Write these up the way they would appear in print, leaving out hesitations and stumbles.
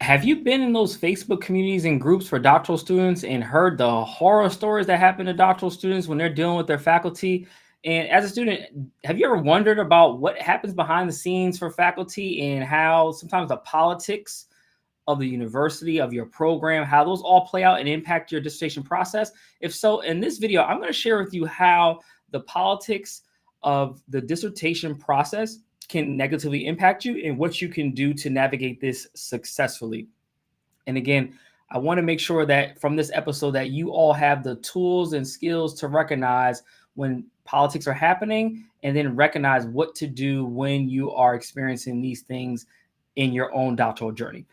Have you been in those Facebook communities and groups for doctoral students and heard the horror stories that happen to doctoral students when they're dealing with their faculty? And as a student, have you ever wondered about what happens behind the scenes for faculty and how sometimes the politics of the university, of your program, how those all play out and impact your dissertation process? If so, in this video, I'm going to share with you how the politics of the dissertation process can negatively impact you and what you can do to navigate this successfully. And again, I want to make sure that from this episode that you all have the tools and skills to recognize when politics are happening and then recognize what to do when you are experiencing these things in your own doctoral journey.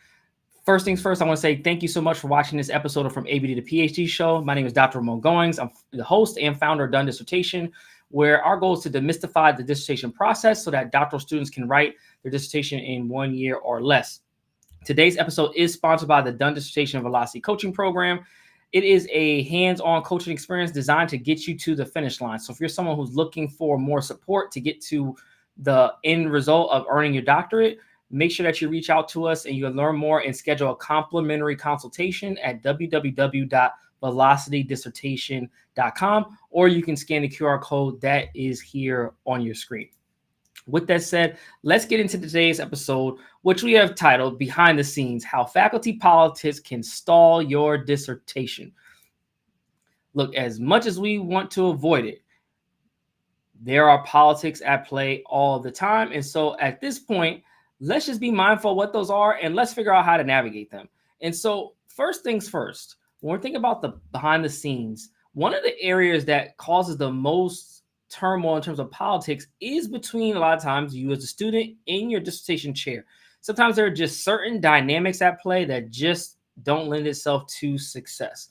First things first, I want to say thank you so much for watching this episode of From ABD to PhD Show. My name is Dr. Ramon Goings. I'm the host and founder of Done Dissertation, where our goal is to demystify the dissertation process so that doctoral students can write their dissertation in 1 year or less. Today's episode is sponsored by the Done Dissertation Velocity Coaching Program. It is a hands-on coaching experience designed to get you to the finish line. So if you're someone who's looking for more support to get to the end result of earning your doctorate, make sure that you reach out to us and you can learn more and schedule a complimentary consultation at www.velocitydissertation.com, or you can scan the QR code that is here on your screen. With that said, let's get into today's episode, which we have titled Behind the Scenes, How Faculty Politics Can Stall Your Dissertation. Look, as much as we want to avoid it, there are politics at play all the time. And so at this point, let's just be mindful of what those are and let's figure out how to navigate them. And so first things first, when we're thinking about the behind the scenes, one of the areas that causes the most turmoil in terms of politics is between a lot of times you as a student in your dissertation chair. Sometimes there are just certain dynamics at play that just don't lend itself to success.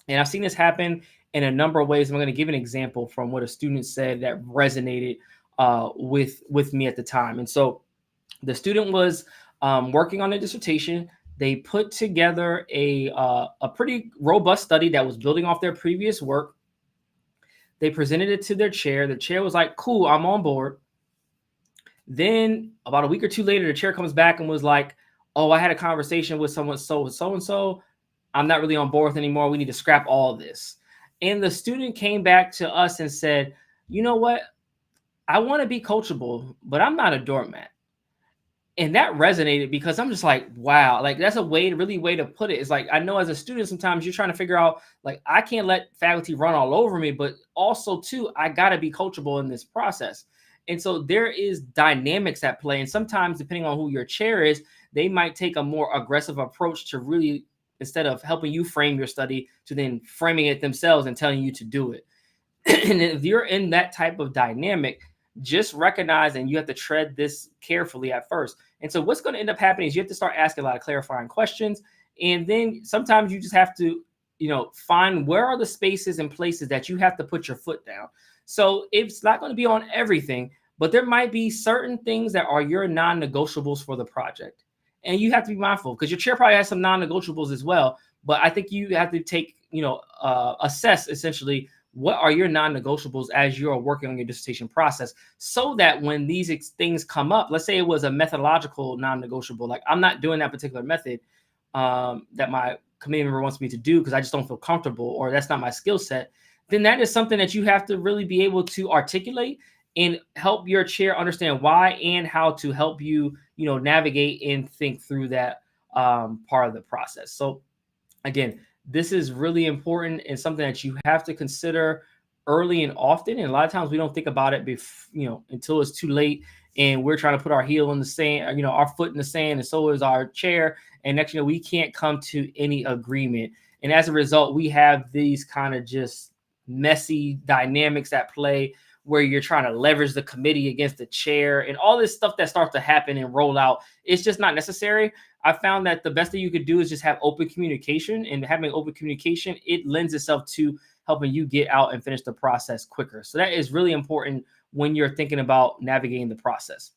And I've seen this happen in a number of ways. I'm going to give an example from what a student said that resonated with me at the time. And so the student was working on a dissertation. They put together a pretty robust study that was building off their previous work. They presented it to their chair. The chair was like, cool, I'm on board. Then about a week or two later, the chair comes back and was like, oh, I had a conversation with someone so-and-so. I'm not really on board with anymore. We need to scrap all of this. And the student came back to us and said, you know what? I want to be coachable, but I'm not a doormat. And that resonated because I'm just like, wow, like that's a way to put it. It's like, I know as a student, sometimes you're trying to figure out, like, I can't let faculty run all over me, but also too, I got to be coachable in this process. And so there is dynamics at play. And sometimes depending on who your chair is, they might take a more aggressive approach to really, instead of helping you frame your study, to then framing it themselves and telling you to do it. And if you're in that type of dynamic, just recognize and you have to tread this carefully at first. And so what's going to end up happening is you have to start asking a lot of clarifying questions. And then sometimes you just have to, find where are the spaces and places that you have to put your foot down. So it's not going to be on everything, but there might be certain things that are your non-negotiables for the project. And you have to be mindful because your chair probably has some non-negotiables as well. But I think you have to take, assess essentially what are your non-negotiables as you're working on your dissertation process, so that when these things come up, let's say it was a methodological non-negotiable, like I'm not doing that particular method that my committee member wants me to do because I just don't feel comfortable or that's not my skill set, then that is something that you have to really be able to articulate and help your chair understand why and how to help you, navigate and think through that part of the process. So again, this is really important and something that you have to consider early and often. And a lot of times we don't think about it until it's too late and we're trying to put our heel in the sand, our foot in the sand, and so is our chair. And next, we can't come to any agreement. And as a result, we have these kind of just messy dynamics at play where you're trying to leverage the committee against the chair and all this stuff that starts to happen and roll out. It's just not necessary. I found that the best thing you could do is just have open communication, and having open communication, it lends itself to helping you get out and finish the process quicker. So that is really important when you're thinking about navigating the process.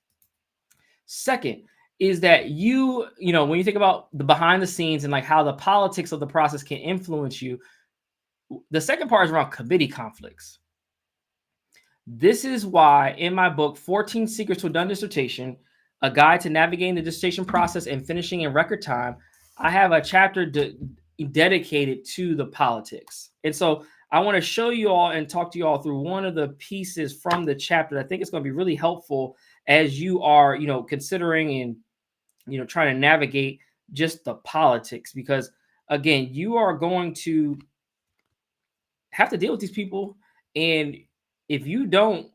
Second is that when you think about the behind the scenes and like how the politics of the process can influence you, the second part is around committee conflicts. This is why in my book, 14 Secrets to a Done Dissertation, A Guide to Navigating the Dissertation Process and Finishing in Record Time, I have a chapter dedicated to the politics. And so I want to show you all and talk to you all through one of the pieces from the chapter. I think it's going to be really helpful as you are, considering and, trying to navigate just the politics, because again, you are going to have to deal with these people. And if you don't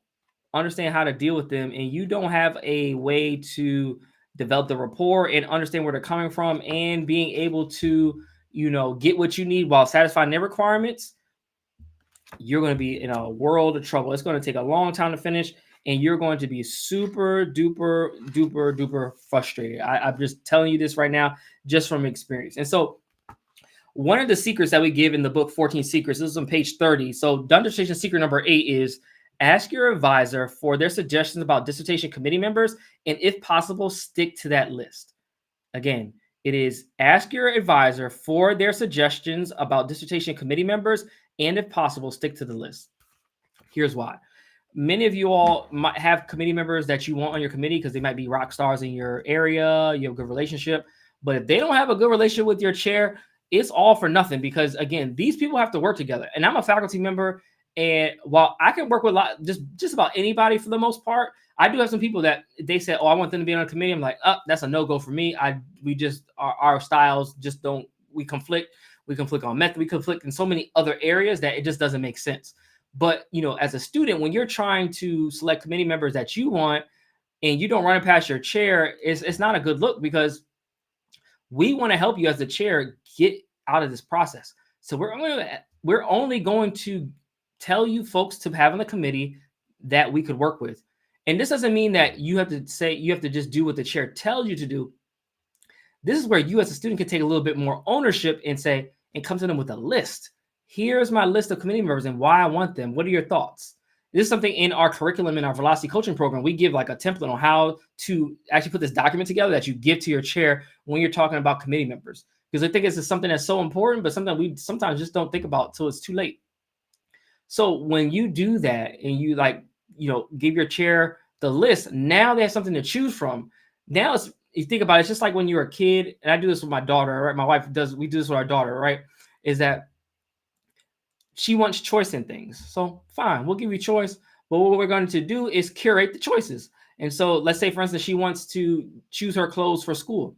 understand how to deal with them and you don't have a way to develop the rapport and understand where they're coming from and being able to, get what you need while satisfying their requirements, you're going to be in a world of trouble. It's going to take a long time to finish and you're going to be super duper duper duper frustrated. I'm just telling you this right now, just from experience. And so one of the secrets that we give in the book 14 Secrets, this is on page 30. So dissertation secret number 8 is ask your advisor for their suggestions about dissertation committee members, and if possible, stick to that list. Again, it is ask your advisor for their suggestions about dissertation committee members, and if possible, stick to the list. Here's why. Many of you all might have committee members that you want on your committee because they might be rock stars in your area, you have a good relationship. But if they don't have a good relationship with your chair, it's all for nothing, because again, these people have to work together. And I'm a faculty member, and while I can work with just about anybody for the most part, I do have some people that they say, "Oh, I want them to be on a committee." I'm like, "Oh, that's a no-go for me. We just our styles just don't. We conflict. We conflict on method. We conflict in so many other areas that it just doesn't make sense." But as a student, when you're trying to select committee members that you want, and you don't run it past your chair, it's not a good look, because we want to help you as the chair get out of this process. So we're only going to tell you folks to have on the committee that we could work with. And this doesn't mean that you have to just do what the chair tells you to do. This is where you as a student can take a little bit more ownership and come to them with a list. Here's my list of committee members and why I want them. What are your thoughts? This is something in our curriculum, in our velocity coaching program. We give like a template on how to actually put this document together that you give to your chair when you're talking about committee members. Because I think this is something that's so important, but something we sometimes just don't think about until it's too late. So when you do that and you give your chair the list, now they have something to choose from. Now you think about it, it's just like when you were a kid, and I do this with my daughter, right? My wife we do this with our daughter, right? Is that she wants choice in things. So fine, we'll give you choice. But what we're going to do is curate the choices. And so let's say, for instance, she wants to choose her clothes for school.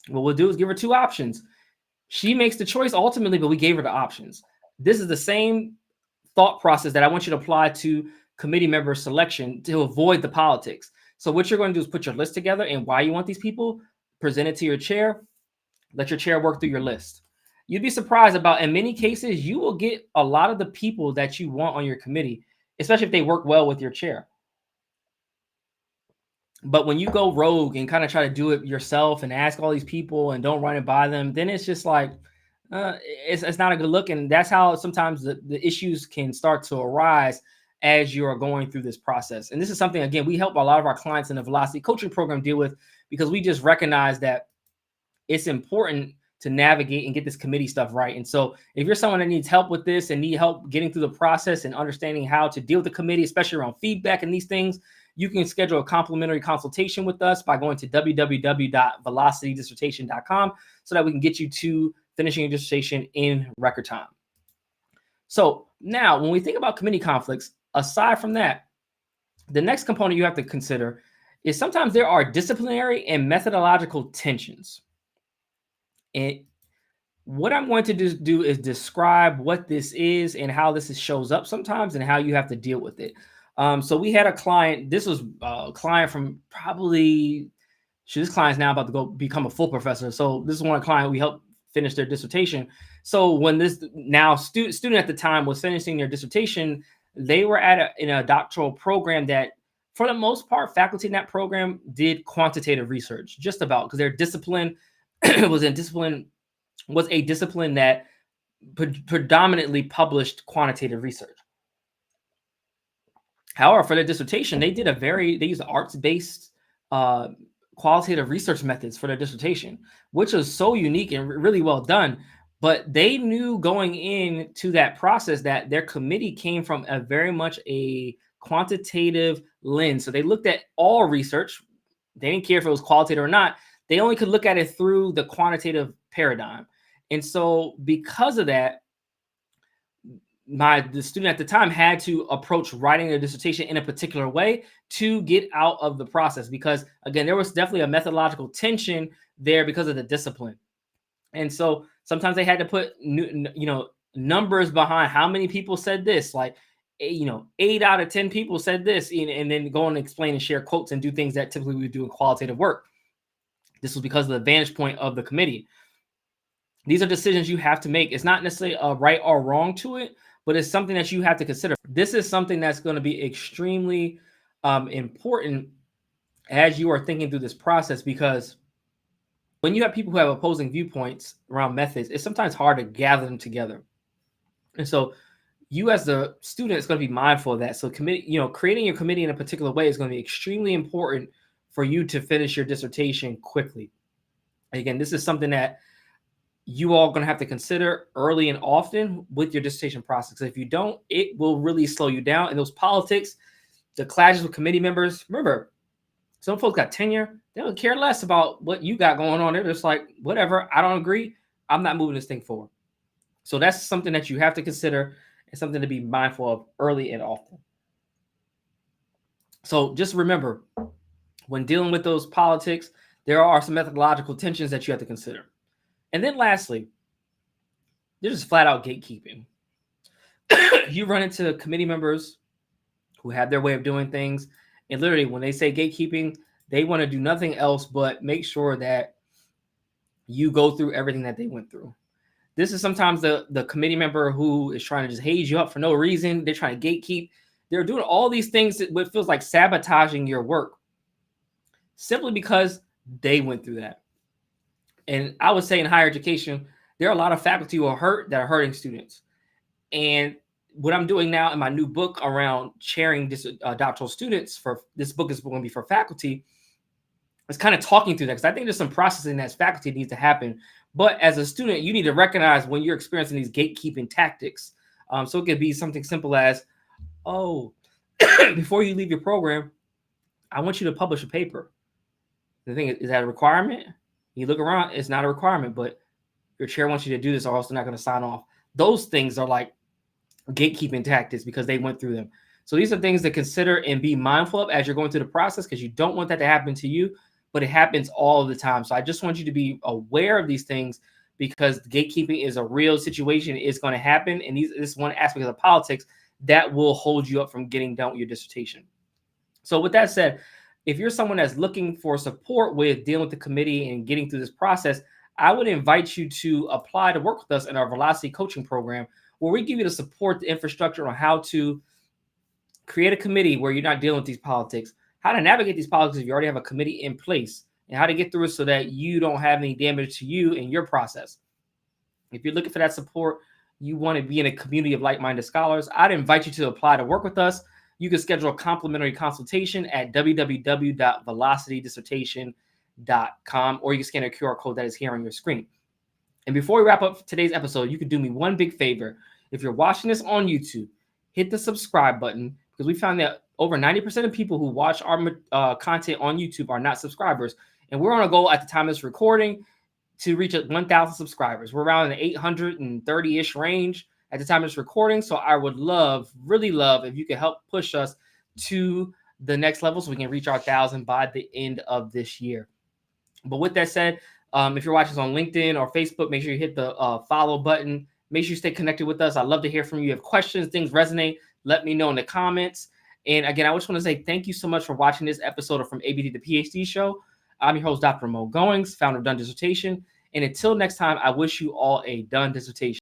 What we'll do is give her 2 options. She makes the choice ultimately, but we gave her the options. This is the same thought process that I want you to apply to committee member selection to avoid the politics. So what you're going to do is put your list together and why you want these people, present it to your chair, let your chair work through your list. You'd be surprised about, in many cases, you will get a lot of the people that you want on your committee, especially if they work well with your chair. But when you go rogue and kind of try to do it yourself and ask all these people and don't run it by them, then it's just like, it's not a good look. And that's how sometimes the issues can start to arise as you are going through this process. And this is something, again, we help a lot of our clients in the velocity coaching program deal with, because we just recognize that it's important to navigate and get this committee stuff right. And so if you're someone that needs help with this and need help getting through the process and understanding how to deal with the committee, especially around feedback and these things, you can schedule a complimentary consultation with us by going to www.velocitydissertation.com so that we can get you to finishing your dissertation in record time. So now when we think about committee conflicts, aside from that, the next component you have to consider is sometimes there are disciplinary and methodological tensions. And what I'm going to do is describe what this is and how this shows up sometimes and how you have to deal with it. So we had a client. This was a client from this client's now about to go become a full professor. So this is one client we helped finish their dissertation. So when this now student at the time was finishing their dissertation, they were in a doctoral program that, for the most part, faculty in that program did quantitative research, just about, because their discipline was a discipline that predominantly published quantitative research. However, for their dissertation, they used arts-based qualitative research methods for their dissertation, which was so unique and really well done. But they knew going into that process that their committee came from very much a quantitative lens. So they looked at all research, They didn't care if it was qualitative or not. They only could look at it through the quantitative paradigm. And so because of that, the student at the time had to approach writing a dissertation in a particular way to get out of the process, because again, there was definitely a methodological tension there because of the discipline. And so sometimes they had to put numbers behind how many people said this, like 8 out of 10 people said this, and then go and explain and share quotes and do things that typically we would do in qualitative work. This was because of the vantage point of the committee. These are decisions you have to make. It's not necessarily a right or wrong to it, but it's something that you have to consider. This is something that's going to be extremely important as you are thinking through this process, because when you have people who have opposing viewpoints around methods, it's sometimes hard to gather them together. And so you as the student is going to be mindful of that. So creating your committee in a particular way is going to be extremely important for you to finish your dissertation quickly. Again, this is something that you all going to have to consider early and often with your dissertation process. If you don't, it will really slow you down. And those politics, the clashes with committee members, remember, some folks got tenure. They don't care less about what you got going on. They're just like, whatever, I don't agree. I'm not moving this thing forward. So that's something that you have to consider and something to be mindful of early and often. So just remember, when dealing with those politics, there are some methodological tensions that you have to consider. And then lastly, there's just flat out gatekeeping. You run into committee members who have their way of doing things. And literally, when they say gatekeeping, they want to do nothing else but make sure that you go through everything that they went through. This is sometimes the committee member who is trying to just haze you up for no reason. They're trying to gatekeep. They're doing all these things that feels like sabotaging your work simply because they went through that. And I would say in higher education, there are a lot of faculty who are hurting students. And what I'm doing now in my new book around chairing doctoral students, for this book is going to be for faculty, is kind of talking through that, because I think there's some processing as faculty needs to happen. But as a student, you need to recognize when you're experiencing these gatekeeping tactics. So it could be something simple as, oh, before you leave your program, I want you to publish a paper. The thing is that a requirement? You look around, it's not a requirement, but your chair wants you to do this or else they're not going to sign off. Those things are like gatekeeping tactics because they went through them. So these are things to consider and be mindful of as you're going through the process, because you don't want that to happen to you, but it happens all of the time. So I just want you to be aware of these things, because gatekeeping is a real situation. It's going to happen. And this is one aspect of the politics that will hold you up from getting done with your dissertation. So with that said, if you're someone that's looking for support with dealing with the committee and getting through this process, I would invite you to apply to work with us in our Velocity coaching program, where we give you the support, the infrastructure on how to create a committee where you're not dealing with these politics, how to navigate these politics if you already have a committee in place, and how to get through it so that you don't have any damage to you in your process. If you're looking for that support, you want to be in a community of like-minded scholars, I'd invite you to apply to work with us. You can schedule a complimentary consultation at www.velocitydissertation.com, or you can scan a QR code that is here on your screen. And before we wrap up today's episode, you could do me one big favor. If you're watching this on YouTube, hit the subscribe button, because we found that over 90% of people who watch our content on YouTube are not subscribers. And we're on a goal at the time of this recording to reach 1,000 subscribers. We're around the 830-ish range at the time of this recording. So I would really love if you could help push us to the next level so we can reach our 1,000 by the end of this year. But with that said, if you're watching us on LinkedIn or Facebook, make sure you hit the follow button. Make sure you stay connected with us. I'd love to hear from you. If you have questions, things resonate, let me know in the comments. And again, I just want to say thank you so much for watching this episode of From ABD to PhD Show. I'm your host, Dr. Mo Goings, founder of Done Dissertation. And until next time, I wish you all a done dissertation.